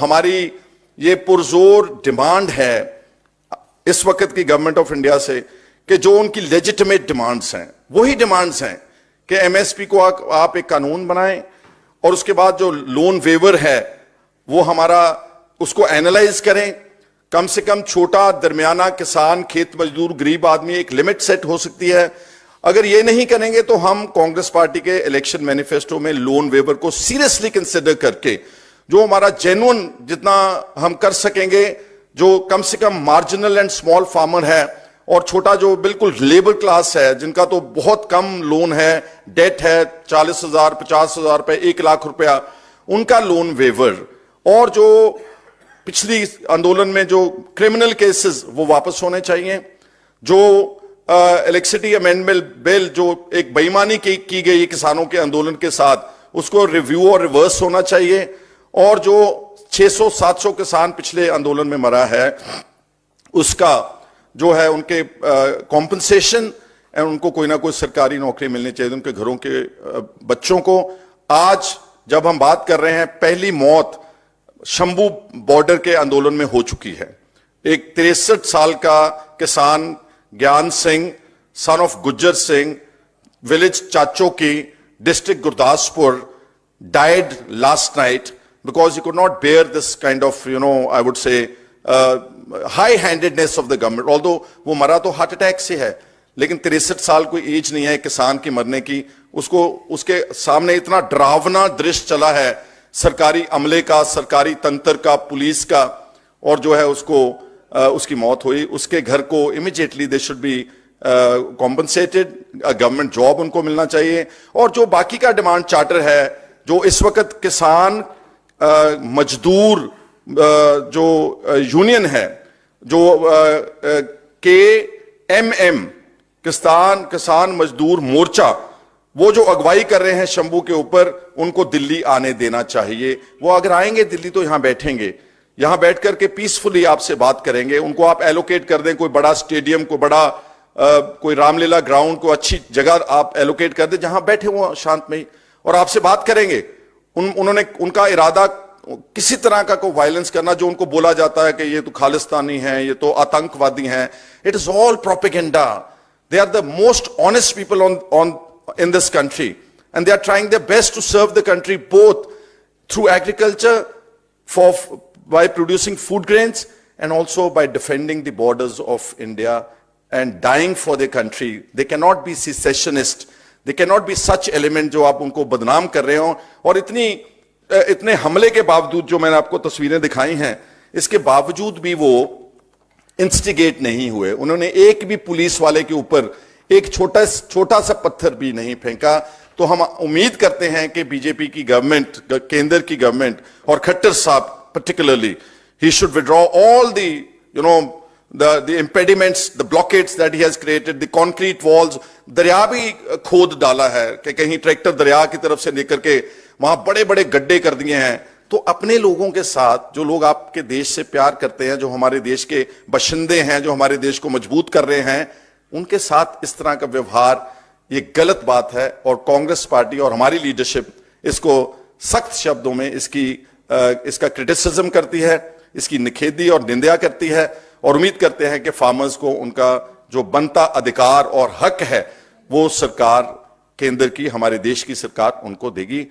हमारी ये पुरजोर डिमांड है इस वक्त की गवर्नमेंट ऑफ इंडिया से कि जो उनकी लेजिटिमेट डिमांड्स हैं वही डिमांड्स हैं कि एमएसपी को आप एक कानून बनाएं और उसके बाद जो लोन वेवर है वो हमारा उसको एनालाइज करें। कम से कम छोटा दरमियाना किसान, खेत मजदूर, गरीब आदमी एक लिमिट सेट हो सकती है। अगर ये नहीं करेंगे तो हम कांग्रेस पार्टी के इलेक्शन मैनिफेस्टो में लोन वेवर को सीरियसली कंसिडर करके जो हमारा जेन्युइन जितना हम कर सकेंगे, जो कम से कम मार्जिनल एंड स्मॉल फार्मर है और छोटा जो बिल्कुल लेबर क्लास है जिनका तो बहुत कम लोन है, डेट है 40,000 50,000 रुपए, 1 लाख रुपया, उनका लोन वेवर, और जो पिछली आंदोलन में जो क्रिमिनल केसेस वो वापस होने चाहिए। जो इलेक्ट्रिसिटी अमेंडमेंट बिल जो एक बेईमानी की गई किसानों के आंदोलन के साथ, उसको रिव्यू और रिवर्स होना चाहिए। और जो 600-700 किसान पिछले आंदोलन में मरा है उसका जो है उनके कॉम्पनसेशन, उनको कोई ना कोई सरकारी नौकरी मिलनी चाहिए उनके घरों के बच्चों को। आज जब हम बात कर रहे हैं, पहली मौत शंभू बॉर्डर के आंदोलन में हो चुकी है। एक 63 साल का किसान Gyan Singh, son of Gujjar Singh, village Chacho की, district Gurdaspur, died last night because he could not bear this kind of, I would say, high-handedness of the government. Although वो मरा तो हार्ट अटैक से है, लेकिन 63 साल कोई एज नहीं है किसान की मरने की। उसको उसके सामने इतना डरावना दृश्य चला है सरकारी अमले का, सरकारी तंत्र का, पुलिस का, और जो है उसको उसकी मौत हुई। उसके घर को immediately they should be compensated, government job उनको मिलना चाहिए। और जो बाकी का डिमांड चार्टर है, जो इस वक्त किसान मजदूर जो यूनियन है, जो KMM किसान मजदूर मोर्चा, वो जो अगवाई कर रहे हैं शंभू के ऊपर, उनको दिल्ली आने देना चाहिए। वो अगर आएंगे दिल्ली तो यहां बैठेंगे, यहां बैठ करके पीसफुली आपसे बात करेंगे। उनको आप एलोकेट कर दें कोई बड़ा स्टेडियम, कोई बड़ा कोई रामलीला ग्राउंड, कोई अच्छी जगह आप एलोकेट कर दें जहां बैठे वो शांत में, और आपसे बात करेंगे। उन्होंने उनका इरादा किसी तरह का कोई वायलेंस करना, जो उनको बोला जाता है कि ये तो खालिस्तानी हैं, ये तो आतंकवादी हैं, it is all propaganda. They are the most honest people on in this country, and they are trying their best to serve the country both through agriculture by producing food grains and also by defending the borders of India and dying for their country. They cannot be secessionists, they cannot be such element जो आप उनको बदनाम कर रहे हो। और इतने हमले के बावजूद, जो मैंने आपको तस्वीरें दिखाई हैं, इसके बावजूद भी वो इंस्टिगेट नहीं हुए। उन्होंने एक भी पुलिस वाले के ऊपर एक छोटा सा पत्थर भी नहीं फेंका। तो हम उम्मीद करते हैं कि बीजेपी की गवर्नमेंट, केंद्र की गवर्नमेंट, और खट्टर साहब particularly, he should withdraw all the impediments, the blockades that he has created, the concrete walls। दरिया भी खोद डाला है कि कहीं ट्रैक्टर दरिया की तरफ से लेकर के वहां बड़े बड़े गड्ढे कर दिए हैं। तो अपने लोगों के साथ, जो लोग आपके देश से प्यार करते हैं, जो हमारे देश के बशिंदे हैं, जो हमारे देश को मजबूत कर रहे हैं, उनके साथ इस तरह का व्यवहार ये गलत बात है। और कांग्रेस पार्टी और हमारी लीडरशिप इसको सख्त शब्दों में इसका क्रिटिसिज्म करती है, इसकी निखेधी और निंदा करती है, और उम्मीद करते हैं कि फार्मर्स को उनका जो बनता अधिकार और हक है वो सरकार, केंद्र की, हमारे देश की सरकार उनको देगी।